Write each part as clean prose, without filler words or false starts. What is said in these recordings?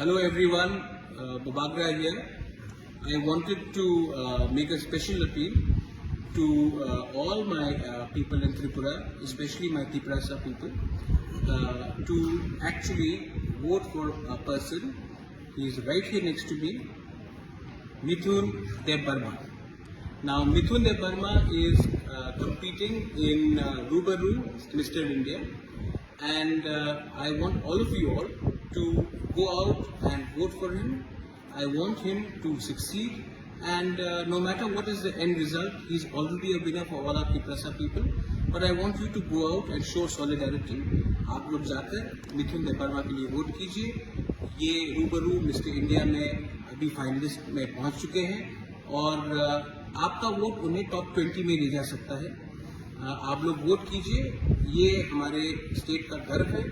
Hello everyone, Babagra here. I wanted to make a special appeal to all my people in Tripura, especially my Tiprasa people, to actually vote for a person. He is right here next to me, Mithun Debbarma. Now Mithun Debbarma is competing in Rubaru Mr. India, and I want all of you all to go out and vote for him. I want him to succeed, and no matter what is the end result, he's already a winner for all our Tiprasa people. But I want you to go out and show solidarity. आप लोग जाकर मिथुन देबबर्मा के लिए vote कीजिए. ये रूबरू mister India में अभी फाइनलिस्ट में पहुंच चुके हैं और आपका वोट उन्हें टॉप 20 में ले जा सकता है. आप लोग वोट कीजिए. ये हमारे स्टेट का गर्व है.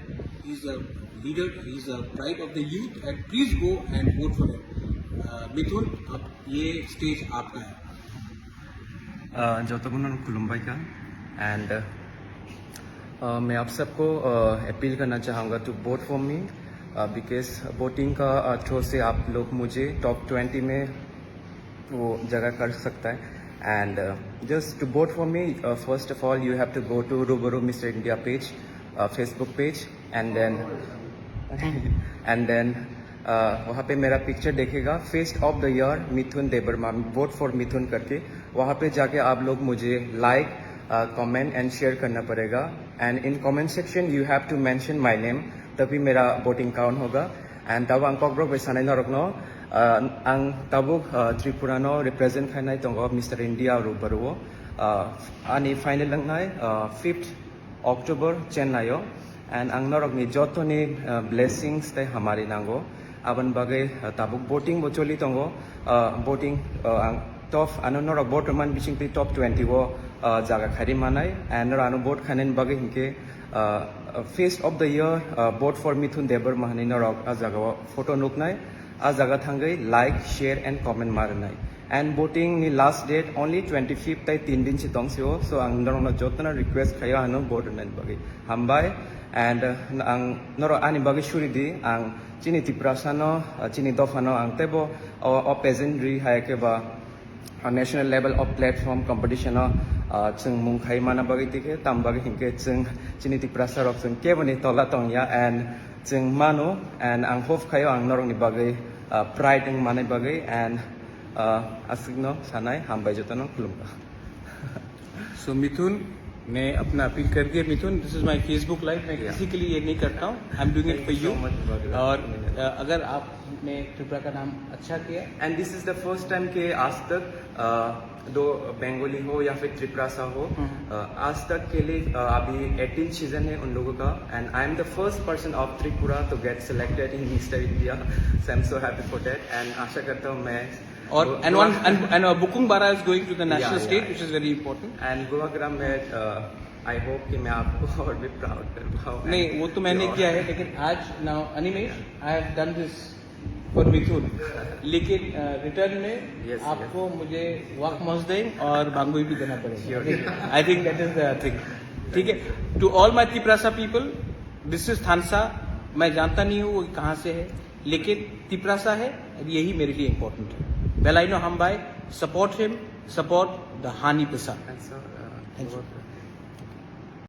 He is a leader, he is a pride of the youth, and please go and vote for him. Mithun, अब ये स्टेज आपका है. जोतगुन खुलुम्बाई का एंड मैं आप सबको अपील करना चाहूँगा to vote for me because voting का थ्रू से आप लोग मुझे टॉप 20 में वो जगह कर सकता है. And just to vote for me, first of all you have to go to Rubaru mister India page, Facebook page, and then वहाँ पे मेरा पिक्चर देखेगा, face of the year Mithun Debbarma, vote for Mithun करके. वहाँ पे जाके आप लोग मुझे लाइक, कमेंट एंड शेयर करना पड़ेगा. And in comment section you have to mention my name, तभी मेरा वोटिंग काउंट होगा. एंड तब आं ककब्रक बैसानाय नरकनो आं तबुक त्रिपुरानो रिप्रेजेंट खानाय दंगो मिस्टर इंडिया रूबरू आनी फाइनल लंगनाय 5th October चेन्नईओ. एंड आं नरकनि जतनी ब्लेसिंग्स ते हमारी नांगो आबन बागे तबुक वोटिंग बचली दंगो. वोटिंग टॉप आनो नरक बर्तमान बिसिंग टॉप 20 वो जागा खारी मानाय. एंड नर आनो वोट खानेन बागे हिंके face of the year vote for Mithun Debbarma हानि नरक आ जागा फोटो नुकनाय. आ जागा थांगै लाइक, शेयर एंड कमेंट मारनाय. एंड वोटिंग नि लास्ट डेट ओनली 25th ताई 3 दिन से दंसिओ. सो आं नरनो जतना रिक्वेस्ट खायो हानो वोट होनाय बागे हामबाय. एंड आं नर आनि बागे सुरिदि आं चिनि तिप्रासानो चिनि दफानो आं तेबो अ पेजेंट्री हायकेबा national level of platform competition जों मुंखाय माना बागे दिखे ताम बागे हिंके जों चिनि तिप्रासा रक जों केबनि तला तंगया. एंड जों मानो एंड आं होप खायो आं नरनि बागे प्राइड माने बागे. एंड आसिगनो सानाय हामबाय जतनो खुलुमबा. सो मिथुन, मैं अपना अपील करके, Mithun this is my Facebook live. मैं किसी के लिए ये नहीं करता हूँ. I am doing it for you. और अगर आपने त्रिपुरा का नाम अच्छा किया, and this is the first time के आज तक दो बंगाली हो या फिर त्रिपुरासा हो, आज तक के लिए अभी 18 सीजन है उन लोगों का. And I am the first person of Tripura to get selected in mister India. So I am so happy for that. And आशा करता हूँ मैं और and Bukung Bara is going to the national stage, which is very important. And Gurugram में I hope कि मैं आपको और भी प्राउड कर पाऊँ. नहीं, वो तो मैंने किया है, लेकिन आज now Animesh I have done this for Mithun, लेकिन रिटर्न में आपको मुझे वक्त मौजदेन और बांगुई भी देना पड़ेगा. I think that is the thing. ठीक है. To all my Tiprasa people, this is Thansa. मैं जानता नहीं हूँ वो कहाँ से है, लेकिन तिप्रासा है, यही मेरे लिए इम्पोर्टेंट है. Well, I know Hambai, support him, support the Hani Prasad. And so,